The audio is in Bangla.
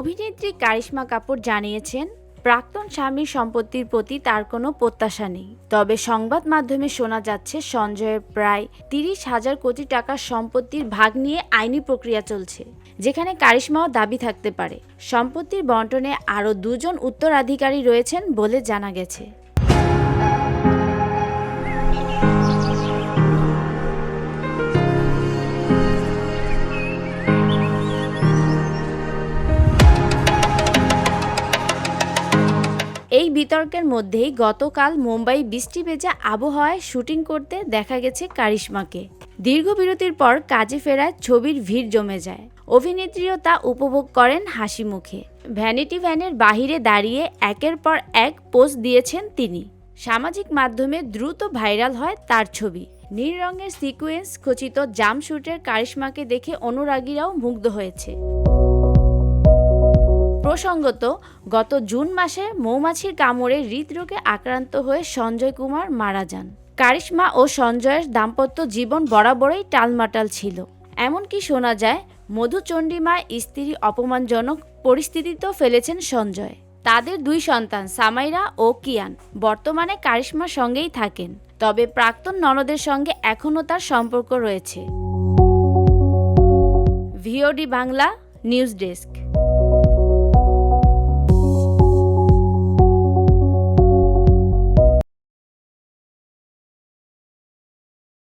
অভিনেত্রী কারিশমা কাপুর জানিয়েছেন, প্রাক্তন স্বামীর সম্পত্তির প্রতি তার কোনো প্রত্যাশা নেই। তবে সংবাদ মাধ্যমে শোনা যাচ্ছে সঞ্জয়ের প্রায় 30,000 কোটি টাকার সম্পত্তির ভাগ নিয়ে আইনি প্রক্রিয়া চলছে, যেখানে কারিশমাও দাবি থাকতে পারে। সম্পত্তির বণ্টনে আরও 2 জন উত্তরাধিকারী রয়েছেন বলে জানা গেছে। এই বিতর্কের মধ্যেই গতকাল মুম্বাই বৃষ্টি ভেজা আবহাওয়ায় শুটিং করতে দেখা গেছে কারিশমাকে। দীর্ঘ বিরতির পর কাজে ফেরায় ছবির ভিড় জমে যায়। অভিনেত্রীও তা উপভোগ করেন হাসি মুখে। ভ্যানিটি ভ্যানের বাহিরে দাঁড়িয়ে একের পর এক পোজ দিয়েছেন তিনি। সামাজিক মাধ্যমে দ্রুত ভাইরাল হয় তার ছবি। নীল রঙের সিকোয়েন্স খচিত জাম্পস্যুটের কারিশমাকে দেখে অনুরাগীরাও মুগ্ধ হয়েছে। প্রসঙ্গত, গত জুন মাসে মৌমাছির কামড়ে হৃদরোগে আক্রান্ত হয়ে সঞ্জয় কুমার মারা যান। কারিশমা ও সঞ্জয়ের দাম্পত্য জীবন বরাবরই টালমাটাল ছিল। এমনকি শোনা যায়, মধুচন্ডিমায় স্ত্রী অপমানজনক পরিস্থিতিতেও ফেলেছেন সঞ্জয়। তাদের 2 সন্তান সামাইরা ও কিয়ান বর্তমানে কারিশমার সঙ্গেই থাকেন। তবে প্রাক্তন ননদের সঙ্গে এখনও তার সম্পর্ক রয়েছে। VOD Bangla news desk.